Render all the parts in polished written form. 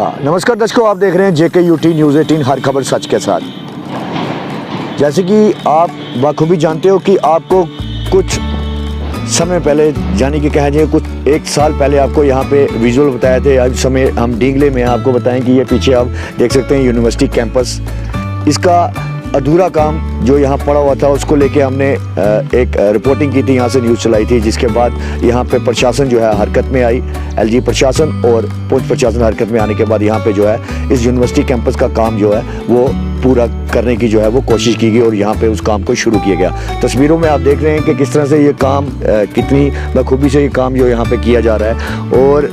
हाँ, नमस्कार दर्शकों, आप देख रहे हैं JKUT न्यूज़ 18 हर खबर सच के साथ। जैसे कि आप बखूबी जानते हो कि आपको कुछ समय पहले, यानी कि कह जाए कुछ 1 साल पहले आपको यहाँ पे विजुअल बताए थे। आज समय हम डींगले में आपको बताएं कि ये पीछे आप देख सकते हैं यूनिवर्सिटी कैंपस, इसका अधूरा काम जो यहाँ पड़ा हुआ था उसको लेके हमने एक रिपोर्टिंग की थी, यहाँ से न्यूज़ चलाई थी, जिसके बाद यहाँ पे प्रशासन जो है हरकत में आई। LG प्रशासन और पुंछ प्रशासन हरकत में आने के बाद यहाँ पे जो है इस यूनिवर्सिटी कैंपस का काम जो है वो पूरा करने की जो है वो कोशिश की गई और यहाँ पे उस काम को शुरू किया गया। तस्वीरों में आप देख रहे हैं कि किस तरह से ये काम कितनी बखूबी से ये काम जो यहाँ पे किया जा रहा है। और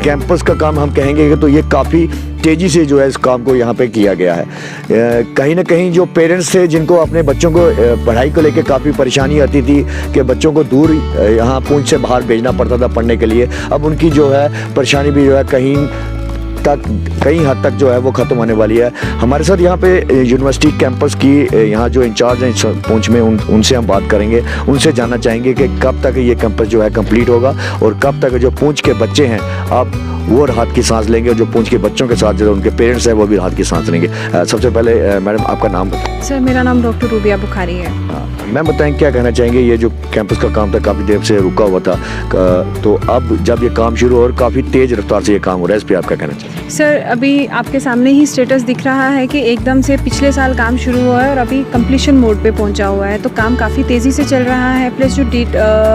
कैंपस का काम हम कहेंगे कि तो ये काफ़ी तेज़ी से जो है इस काम को यहाँ पे किया गया है। कहीं ना कहीं जो पेरेंट्स थे जिनको अपने बच्चों को पढ़ाई को लेके काफ़ी परेशानी आती थी कि बच्चों को दूर यहाँ पुंछ से बाहर भेजना पड़ता था पढ़ने के लिए, अब उनकी जो है परेशानी भी जो है कई हद तक जो है वो ख़त्म होने वाली है। हमारे साथ यहाँ पे यूनिवर्सिटी कैंपस की यहाँ जो इंचार्ज हैं पुंछ में, उनसे हम बात करेंगे, उनसे जानना चाहेंगे कि कब तक ये कैंपस जो है कंप्लीट होगा और कब तक जो पुंछ के बच्चे हैं अब वो राहत की सांस लेंगे और जो पुंछ के बच्चों के साथ जो उनके पेरेंट्स हैं वो भी राहत की सांस लेंगे। सबसे पहले मैडम आपका नाम बताएं। सर, मेरा नाम डॉक्टर रूबिया बुखारी है। मैम बताएं क्या कहना चाहेंगे, ये जो कैंपस का काम था काफ़ी देर से रुका हुआ था, तो अब जब ये काम शुरू हो और काफ़ी तेज़ रफ्तार से ये काम हो रहा है, इस पर आप क्या कहना चाहेंगे? सर, अभी आपके सामने ही स्टेटस दिख रहा है कि एकदम से पिछले साल काम शुरू हुआ है और अभी कंप्लीशन मोड पे पहुंचा हुआ है, तो काम काफ़ी तेज़ी से चल रहा है। प्लस जो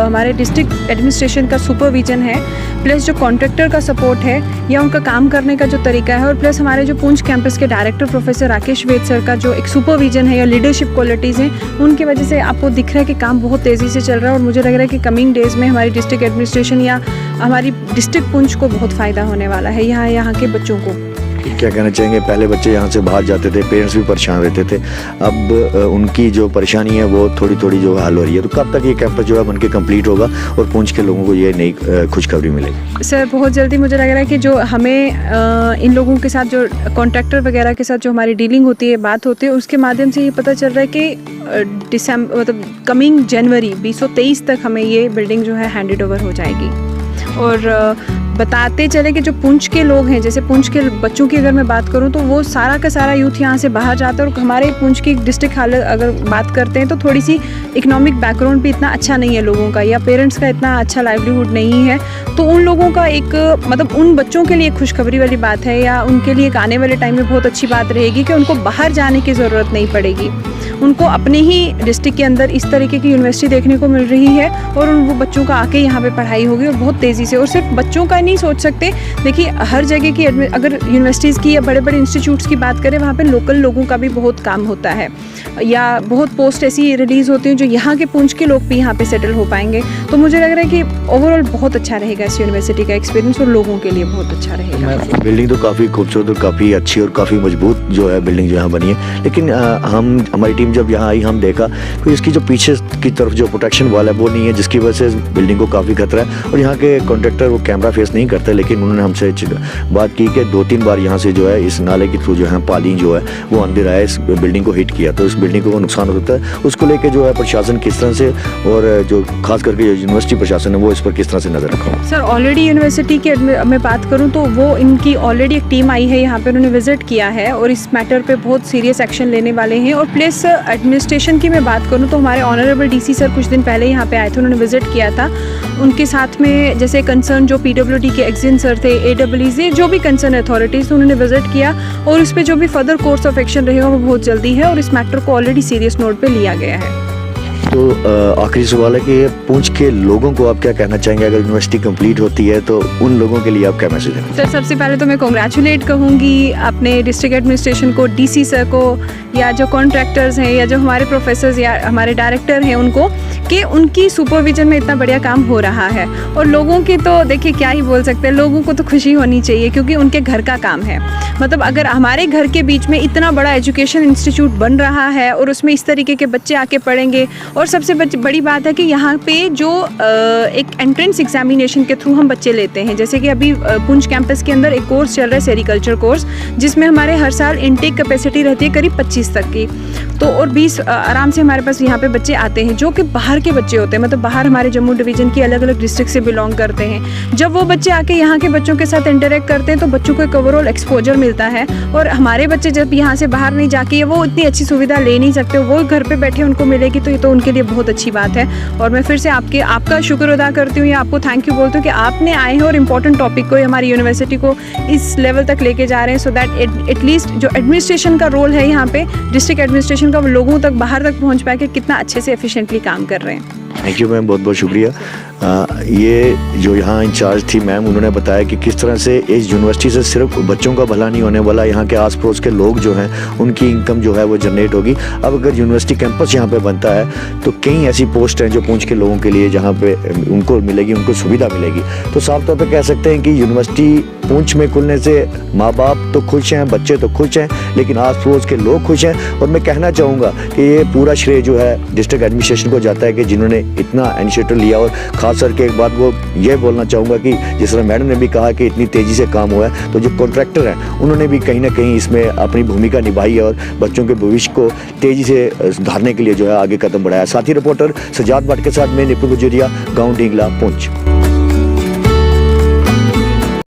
हमारे डिस्ट्रिक्ट एडमिनिस्ट्रेशन का सुपरविजन है, प्लस जो कॉन्ट्रैक्टर का सपोर्ट है या उनका काम करने का जो तरीका है, और प्लस हमारे जो पुंछ कैंपस के डायरेक्टर प्रोफेसर राकेश वेद सर का जो एक सुपरविजन है या लीडरशिप क्वालिटीज़ हैं, उनकी वजह से आपको दिख रहा है कि काम बहुत तेज़ी से चल रहा है। और मुझे लग रहा है कि कमिंग डेज़ में हमारी डिस्ट्रिक्ट एडमिनिस्ट्रेशन या हमारी डिस्ट्रिक्ट पुंछ को बहुत फ़ायदा होने वाला है, यहाँ के बच्चों को। क्या कहना चाहेंगे, पहले बच्चे यहाँ से बाहर जाते थे, पेरेंट्स भी परेशान रहते थे, अब उनकी जो परेशानी है वो थोड़ी थोड़ी जो हल हो रही है, तो कब तक ये कैंपस जो है बनके कंप्लीट होगा और पुंछ के लोगों को ये नई खुशखबरी मिलेगी? सर, बहुत जल्दी मुझे लग रहा है कि जो हमें इन लोगों के साथ जो कॉन्ट्रैक्टर वगैरह के साथ जो हमारी डीलिंग होती है, बात होती है, उसके माध्यम से ये पता चल रहा है कि दिसंबर मतलब कमिंग जनवरी 2023 तक हमें ये बिल्डिंग जो है हैंडेड ओवर हो जाएगी। और बताते चले कि जो पुंछ के लोग हैं, जैसे पुंछ के बच्चों की अगर मैं बात करूं तो वो सारा का सारा यूथ यहाँ से बाहर जाता है। और हमारे पुंछ की डिस्ट्रिक्ट हालत अगर बात करते हैं तो थोड़ी सी इकोनॉमिक बैकग्राउंड भी इतना अच्छा नहीं है लोगों का, या पेरेंट्स का इतना अच्छा लाइवलीहुड नहीं है, तो उन लोगों का एक मतलब उन बच्चों के लिए खुशखबरी वाली बात है, या उनके लिए एक आने वाले टाइम में बहुत अच्छी बात रहेगी कि उनको बाहर जाने की ज़रूरत नहीं पड़ेगी। उनको अपने ही डिस्ट्रिक्ट के अंदर इस तरीके की यूनिवर्सिटी देखने को मिल रही है और उन वो बच्चों का आके यहाँ पे पढ़ाई होगी और बहुत तेज़ी से। और सिर्फ बच्चों का नहीं सोच सकते, देखिए हर जगह की अगर यूनिवर्सिटीज़ की या बड़े बड़े इंस्टीट्यूट्स की बात करें, वहाँ पे लोकल लोगों का भी बहुत काम होता है, या बहुत पोस्ट ऐसी रिलीज़ होती हैं जो यहाँ के पुंछ के लोग भी यहाँ पे सेटल हो पाएंगे। तो मुझे लग रहा है कि ओवरऑल बहुत अच्छा रहेगा इस यूनिवर्सिटी का एक्सपीरियंस और लोगों के लिए बहुत अच्छा रहेगा। बिल्डिंग तो काफ़ी खूबसूरत और काफ़ी अच्छी और काफ़ी मजबूत जो है बिल्डिंग जो यहाँ बनी है, लेकिन हमारी टीम जब यहाँ आई हम देखा कि इसकी जो पीछे की तरफ जो प्रोटेक्शन वाल है वो नहीं है, जिसकी वजह से बिल्डिंग को काफ़ी खतरा है। और यहाँ के कॉन्ट्रैक्टर वो कैमरा फेस नहीं करते, लेकिन उन्होंने हमसे बात की कि 2-3 बार यहाँ से जो है इस नाले के थ्रू जो है पानी जो है वो अंदर आया, इस बिल्डिंग को हिट किया, तो इस बिल्डिंग को नुकसान होता है। उसको लेके जो है प्रशासन किस तरह से, और जो खास करके यूनिवर्सिटी प्रशासन है वो इस पर किस तरह से नजर रखा? सर, ऑलरेडी यूनिवर्सिटी की मैं बात करूँ तो वो इनकी ऑलरेडी एक टीम आई है यहाँ पे, उन्होंने विजिट किया है और इस मैटर पे बहुत सीरियस एक्शन लेने वाले हैं। और प्लस एडमिनिस्ट्रेशन की मैं बात करूँ तो हमारे ऑनरेबल DC सर कुछ दिन पहले यहाँ पे आए थे, उन्होंने विजिट किया था। उनके साथ में जैसे कंसर्न जो PWD के एग्जिन सर थे, AEE जो भी कंसर्न अथॉरिटीज़, उन्होंने विजिट किया और इस पर जो भी फर्दर कोर्स ऑफ एक्शन रहेगा वो बहुत जल्दी है और इस मैटर को ऑलरेडी सीरियस नोट पे लिया गया है। तो आखिरी सवाल है कि पुंछ के लोगों को आप क्या कहना चाहेंगे, अगर यूनिवर्सिटी कंप्लीट होती है तो उन लोगों के लिए आप क्या मैसेज देंगे? सर, सबसे पहले तो मैं कॉन्ग्रेचुलेट कहूँगी अपने डिस्ट्रिक्ट एडमिनिस्ट्रेशन को, DC सर को, या जो कॉन्ट्रैक्टर्स हैं या जो हमारे प्रोफेसर्स या हमारे डायरेक्टर हैं उनको, कि उनकी सुपरविजन में इतना बढ़िया काम हो रहा है। और लोगों की तो देखिए क्या ही बोल सकते हैं, लोगों को तो खुशी होनी चाहिए क्योंकि उनके घर का काम है। मतलब अगर हमारे घर के बीच में इतना बड़ा एजुकेशन इंस्टीट्यूट बन रहा है और उसमें इस तरीके के बच्चे आके पढ़ेंगे, और सबसे बड़ी बात है कि यहाँ पे जो एक एंट्रेंस एग्जामिनेशन के थ्रू हम बच्चे लेते हैं, जैसे कि अभी पुंछ कैंपस के अंदर एक कोर्स चल रहा है सेरिकल्चर कोर्स, जिसमें हमारे हर साल इनटेक कैपेसिटी रहती है करीब 25 तक की, तो और 20 आराम से हमारे पास यहाँ पे बच्चे आते हैं जो कि बाहर बाहर के बच्चे होते हैं, मतलब बाहर हमारे जम्मू डिवीज़न की अलग अलग डिस्ट्रिक्ट से बिलोंग करते हैं, जब वो बच्चे आके यहाँ के बच्चों के साथ इंटरेक्ट करते हैं तो बच्चों को एक ओवरऑल एक्सपोजर मिलता है। और हमारे बच्चे जब यहाँ से बाहर नहीं जाके वो इतनी अच्छी सुविधा ले नहीं सकते, वो घर पे बैठे उनको मिलेगी तो ये तो उनके लिए बहुत अच्छी बात है। और मैं फिर से आपका शुक्र अदा करती हूँ या आपको थैंक यू बोलती हूँ कि आपने आए हैं और इम्पोर्टेंट टॉपिक को, हमारी यूनिवर्सिटी को इस लेवल तक लेके जा रहे हैं, सो दैट एटलीस्ट जो एडमिनिस्ट्रेशन का रोल है यहाँ पे, डिस्ट्रिक्ट एडमिनिस्ट्रेशन का, वो लोगों तक बाहर तक पहुँच पाए कि कितना अच्छे से एफिशिएंटली काम कर रहे हैं। थैंक यू मैम, बहुत बहुत शुक्रिया। ये जो यहाँ इंचार्ज थी मैम, उन्होंने बताया कि किस तरह से इस यूनिवर्सिटी से सिर्फ बच्चों का भला नहीं होने वाला, यहाँ के आस पड़ोस के लोग जो हैं उनकी इनकम जो है वो जनरेट होगी। अब अगर यूनिवर्सिटी कैंपस यहाँ पे बनता है तो कई ऐसी पोस्ट हैं जो पूंछ के लोगों के लिए जहाँ पे उनको मिलेगी, उनको सुविधा मिलेगी। तो साफ तौर पर कह सकते हैं कि यूनिवर्सिटी पूंछ में खुलने से माँ बाप तो खुश हैं, बच्चे तो खुश हैं, लेकिन आस पड़ोस के लोग खुश हैं। और मैं कहना चाहूँगा कि ये पूरा श्रेय जो है डिस्ट्रिक्ट एडमिनिस्ट्रेशन को जाता है कि जिन्होंने इतना इनिशिएटिव लिया। और खास करके एक बात वो ये बोलना चाहूँगा कि जिस तरह मैडम ने भी कहा कि इतनी तेज़ी से काम हुआ है, तो जो कॉन्ट्रैक्टर हैं उन्होंने भी कहीं ना कहीं इसमें अपनी भूमिका निभाई है और बच्चों के भविष्य को तेज़ी से सुधारने के लिए जो है आगे कदम बढ़ाया। साथी रिपोर्टर सजाद भट्ट के साथ मैं निपुण गुजरिया, गाँव ढींगला, पुंछ।